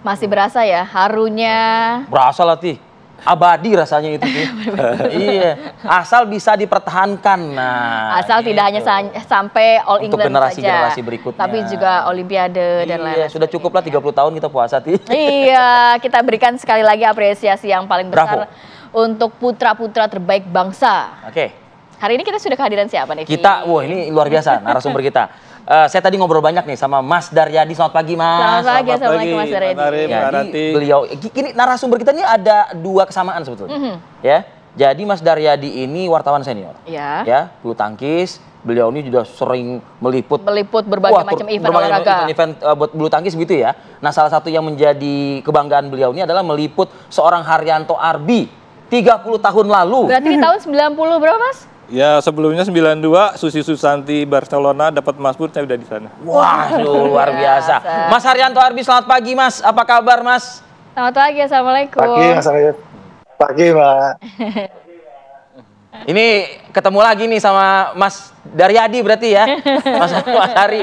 Masih berasa ya harunya. Berasa lah, Ti. Abadi rasanya itu, Ti. Iya, asal bisa dipertahankan. Nah, Asal gitu. tidak hanya sampai All Untuk England generasi-generasi saja, berikutnya. tapi juga Olimpiade dan lain-lain. Iya, sudah cukup lah 30 tahun kita puasa, Ti. Iya, kita berikan sekali lagi apresiasi yang paling besar Bravo. untuk putra-putra terbaik bangsa. Oke. Hari ini kita sudah kehadiran siapa nih? Wah ini luar biasa narasumber kita. Saya tadi ngobrol banyak nih sama Mas Daryadi. Selamat pagi, Mas. Selamat pagi, assalamualaikum Mas Daryadi. Jadi beliau, ini narasumber kita ini ada dua kesamaan sebetulnya. Ya, jadi Mas Daryadi ini wartawan senior. Ya. Bulu tangkis. Beliau ini juga sering meliput berbagai macam event olahraga. Event buat bulu tangkis begitu ya. Nah, salah satu yang menjadi kebanggaan beliau ini adalah meliput seorang Haryanto Arbi 30 tahun lalu. Berarti di tahun 90 berapa, Mas? Ya, sebelumnya 92 Susi Susanti Barcelona dapat emas pun saya udah di sana. Wah, luar biasa. Mas Haryanto Arbi, selamat pagi, Mas. Apa kabar, Mas? Selamat pagi, assalamualaikum. Pagi, Mas Arif. Pagi, Mbak. Ini ketemu lagi nih sama Mas Daryadi berarti ya, Mas Hari.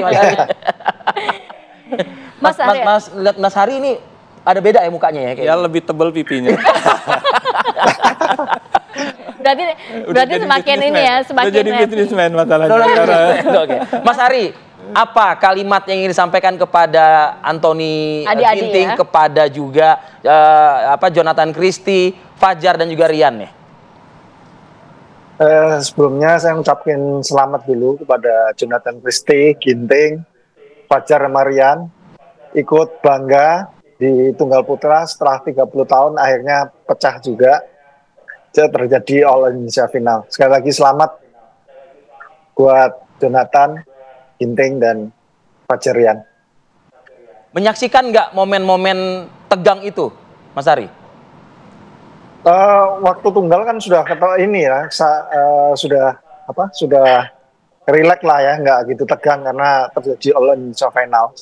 Lihat Mas Hari ini ada beda ya mukanya ya? Ya, lebih tebal pipinya. Berarti semakin ini ya, semakin jadi businessman masalahnya. Oke. Mas Hari, apa kalimat yang ingin disampaikan kepada Anthony Ginting, ya? kepada juga Jonathan Christie, Fajar dan juga Rian nih? Sebelumnya saya ucapkan selamat dulu kepada Jonathan Christie, Ginting, Fajar sama Rian, ikut bangga di Tunggal Putra setelah 30 tahun akhirnya pecah juga. Terjadi All Indonesia Final. Sekali lagi selamat buat Jonathan, Ginting, dan Fajar Rian. Menyaksikan nggak momen-momen tegang itu, Mas Hari? Waktu tunggal kan sudah ini ya, sudah rileks lah ya, nggak gitu tegang karena terjadi All Indonesia Final.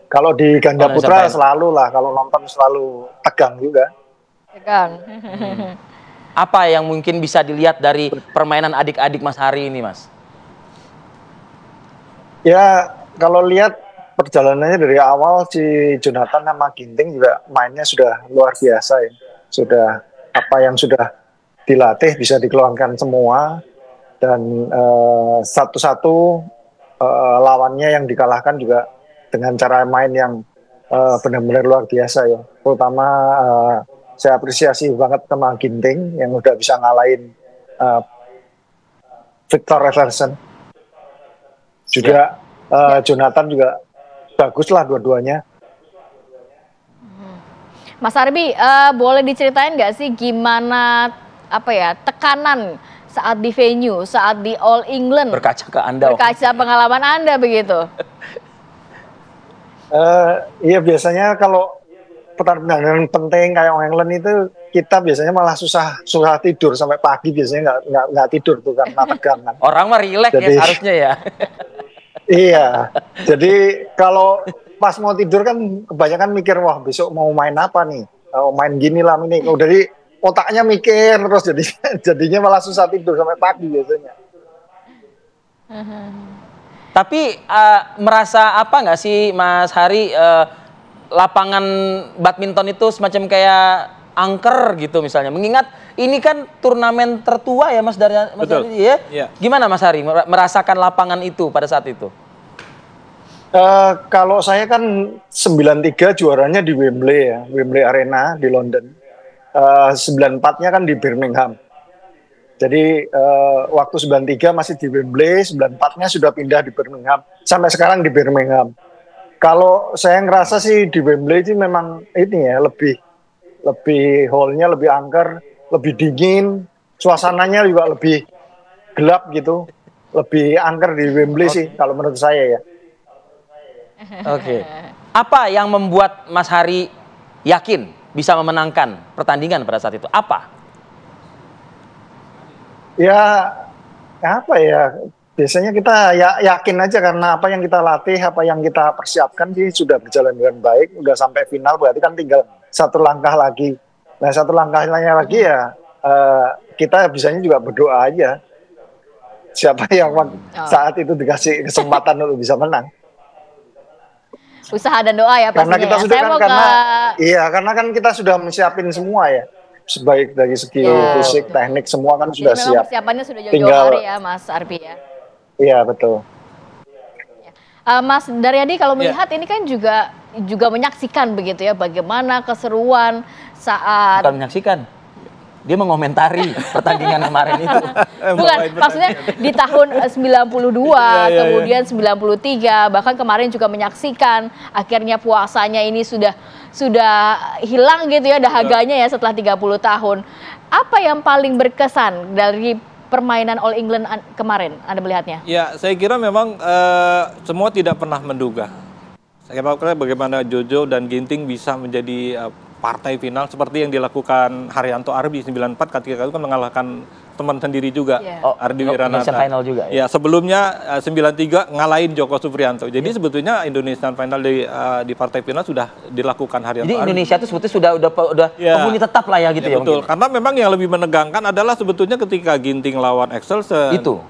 Kalau di ganda putra selalu lah, kalau nonton selalu tegang juga. Tegang. Apa yang mungkin bisa dilihat dari permainan adik-adik Mas Hari ini, Mas? Ya, kalau lihat perjalanannya dari awal si Jonathan sama Ginting juga mainnya sudah luar biasa ya. Sudah apa yang sudah dilatih bisa dikeluarkan semua dan satu-satu lawannya yang dikalahkan juga dengan cara main yang benar-benar luar biasa ya. Terutama saya apresiasi banget sama Ginting yang udah bisa ngalahin Victor Everson. Juga Jonathan juga bagus lah dua-duanya. Mas Arbi, boleh diceritain nggak sih gimana tekanan saat di venue, saat di All England? Berkaca ke Anda. Berkaca pengalaman Anda begitu. Iya, biasanya kalau pertandingan penting kayak All England itu kita biasanya malah susah tidur sampai pagi, biasanya nggak tidur tuh karena tegang kan. Orang mah rileks ya seharusnya ya. Iya, jadi kalau pas mau tidur kan kebanyakan mikir, wah besok mau main apa nih, main gini lah ini. Dari otaknya mikir terus jadinya malah susah tidur sampai pagi biasanya. Tapi merasa apa nggak sih Mas Hari, lapangan badminton itu semacam kayak angker gitu misalnya, mengingat ini kan turnamen tertua ya Mas Hari ya? Ya. Gimana Mas Hari merasakan lapangan itu pada saat itu? Kalau saya kan 93 juaranya di Wembley ya, Wembley Arena di London. 94-nya kan di Birmingham. Jadi waktu 93 masih di Wembley, 94-nya sudah pindah di Birmingham. Sampai sekarang di Birmingham. Kalau saya ngerasa sih di Wembley sih memang ini ya, lebih hall-nya lebih angker, lebih dingin, suasananya juga lebih gelap gitu. Lebih angker di Wembley sih kalau menurut saya ya. Oke. Apa yang membuat Mas Hari yakin bisa memenangkan pertandingan pada saat itu? Apa? Ya, apa ya? Biasanya kita yakin aja karena apa yang kita latih, apa yang kita persiapkan sih sudah berjalan dengan baik, udah sampai final, berarti kan tinggal satu langkah lagi. Nah, satu langkah lagi ya kita bisanya juga berdoa aja. Siapa yang saat itu dikasih kesempatan untuk bisa menang. Usaha dan doa ya pastinya. Karena kita ya. sudah Saya kan mau karena kan kita sudah menyiapin semua ya. Sebaik dari segi fisik, teknik semua kan sudah Jadi memang siap. persiapannya sudah jauh-jauh hari ya Mas Arbi ya. Iya, betul. Mas Daryadi kalau melihat ini kan juga menyaksikan begitu ya bagaimana keseruan saat Bukan menyaksikan, dia mengomentari pertandingan kemarin itu. bukan maksudnya di tahun 92 kemudian 93 bahkan kemarin juga menyaksikan akhirnya puasanya ini sudah hilang gitu ya dahaganya ya setelah 30 tahun. Apa yang paling berkesan dari permainan All England kemarin Anda melihatnya? Ya, saya kira memang semua tidak pernah menduga. Saya kira bagaimana Jojo dan Ginting bisa menjadi partai final seperti yang dilakukan Haryanto Arbi 94 ketika itu kan mengalahkan teman sendiri juga, Ardi Wiranata. Final juga ya. Sebelumnya 93 ngalahin Joko Supriyanto. Jadi sebetulnya Indonesian final di partai final sudah dilakukan Haryanto Jadi Arbi. Indonesia itu sebetulnya sudah penghuni tetap lah ya gitu ya. Betul, mungkin. karena memang yang lebih menegangkan adalah sebetulnya ketika Ginting lawan Excelsen. Itu.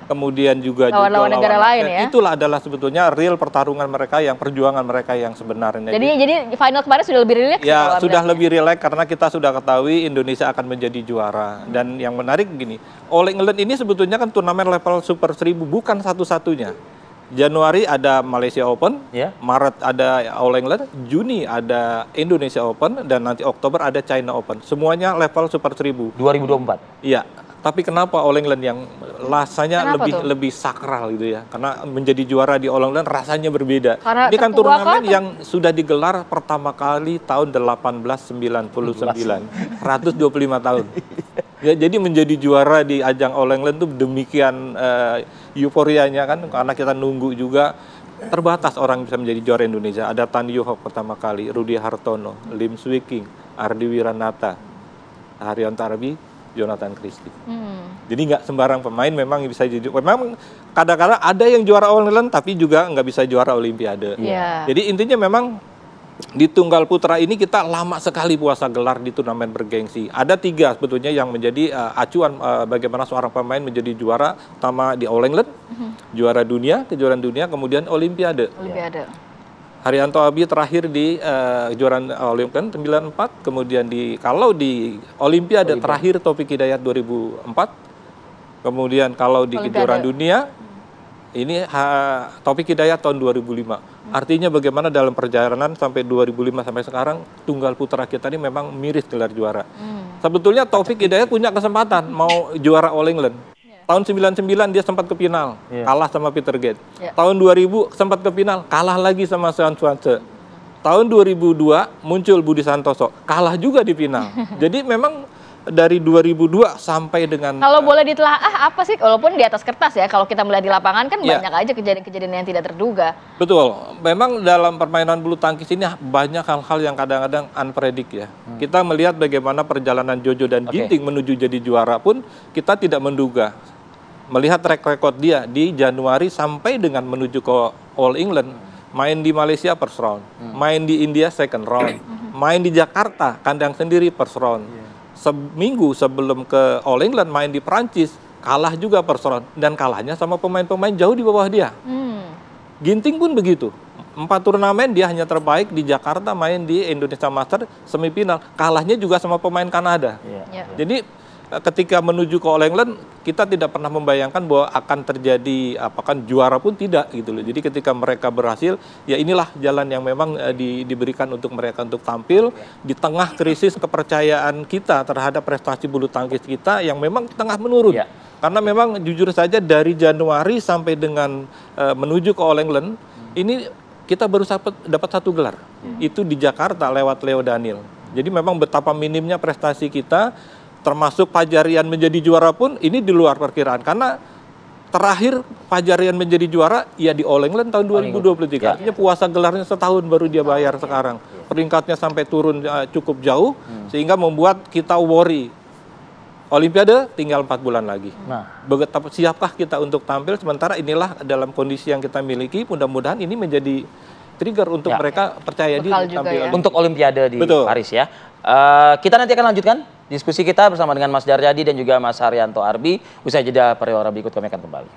Kemudian juga lawan negara lain ya. Itulah adalah sebetulnya real pertarungan mereka perjuangan mereka yang sebenarnya. Jadi final kemarin sudah lebih rileks. Ya, sudah lebih rileks karena kita sudah ketahui Indonesia akan menjadi juara. Dan yang menarik gini, All England ini sebetulnya kan turnamen level Super 1000 bukan satu-satunya. Januari ada Malaysia Open, Maret ada All England, Juni ada Indonesia Open, dan nanti Oktober ada China Open. Semuanya level Super 1000. 2024. Iya. Tapi kenapa All England yang rasanya lebih sakral gitu ya? Karena menjadi juara di All England rasanya berbeda. Karena ini kan turnamen yang sudah digelar pertama kali tahun 1899, 125 tahun. Ya, jadi menjadi juara di ajang All England itu demikian euforianya kan, karena kita nunggu juga. Terbatas orang bisa menjadi juara Indonesia. Ada Tan Yo Hock pertama kali, Rudy Hartono, Lim Swee King, Ardi Wiranata, Haryanto Arbi, Jonathan Christie. Jadi nggak sembarang pemain memang bisa jadi. Memang kadang-kadang ada yang juara All England tapi juga nggak bisa juara Olimpiade. Jadi intinya memang di tunggal putra ini kita lama sekali puasa gelar di turnamen bergengsi. Ada 3 sebetulnya yang menjadi acuan bagaimana seorang pemain menjadi juara, pertama di All England, juara dunia, kejuaraan dunia, kemudian Olimpiade. Haryanto Arbi terakhir di kejuaraan Olimpiade 94, kemudian kalau di Olimpiade terakhir Taufik Hidayat 2004, kemudian kalau di kejuaraan dunia ini Taufik Hidayat tahun 2005. Artinya bagaimana dalam perjalanan sampai 2005 sampai sekarang tunggal putra kita ini memang miris gelar juara. Sebetulnya Taufik Hidayat punya kesempatan mau juara All England. Tahun 99 dia sempat ke final, kalah sama Peter Gate. Tahun 2000 sempat ke final, kalah lagi sama Sean Swanse. Tahun 2002 muncul Budi Santoso, kalah juga di final. Jadi memang dari 2002 sampai dengan... Kalau boleh ditelaah apa sih, walaupun di atas kertas ya, kalau kita melihat di lapangan kan banyak aja kejadian-kejadian yang tidak terduga. Betul, memang dalam permainan bulu tangkis ini banyak hal-hal yang kadang-kadang unpredict ya. Kita melihat bagaimana perjalanan Jojo dan Ginting menuju jadi juara pun kita tidak menduga. Melihat track record dia di Januari sampai dengan menuju ke All England, main di Malaysia first round, main di India second round, main di Jakarta kandang sendiri first round. Seminggu sebelum ke All England main di Prancis, kalah juga first round, dan kalahnya sama pemain-pemain jauh di bawah dia. Ginting pun begitu. 4 turnamen dia hanya terbaik di Jakarta, main di Indonesia Master semifinal, kalahnya juga sama pemain Kanada. Jadi ketika menuju ke All England, kita tidak pernah membayangkan bahwa akan terjadi apakah juara pun tidak gitu loh. Jadi ketika mereka berhasil, ya inilah jalan yang memang diberikan untuk mereka untuk tampil di tengah krisis kepercayaan kita terhadap prestasi bulu tangkis kita yang memang tengah menurun. Karena memang jujur saja dari Januari sampai dengan menuju ke All England, ini kita baru dapat 1 gelar. Itu di Jakarta lewat Leo Daniel. Jadi memang betapa minimnya prestasi kita, termasuk Fajarian menjadi juara pun ini di luar perkiraan. Karena terakhir Fajarian menjadi juara ya di All England tahun 2023. Artinya puasa gelarnya setahun baru dia bayar sekarang. Peringkatnya sampai turun cukup jauh sehingga membuat kita worry. Olimpiade tinggal 4 bulan lagi. Betapa siapkah kita untuk tampil, sementara inilah dalam kondisi yang kita miliki, mudah-mudahan ini menjadi trigger untuk mereka percaya diri tampil untuk Olimpiade di Paris ya. Kita nanti akan lanjutkan diskusi kita bersama dengan Mas Daryadi dan juga Mas Haryanto Arbi. Usai jeda pariwara berikut kami akan kembali.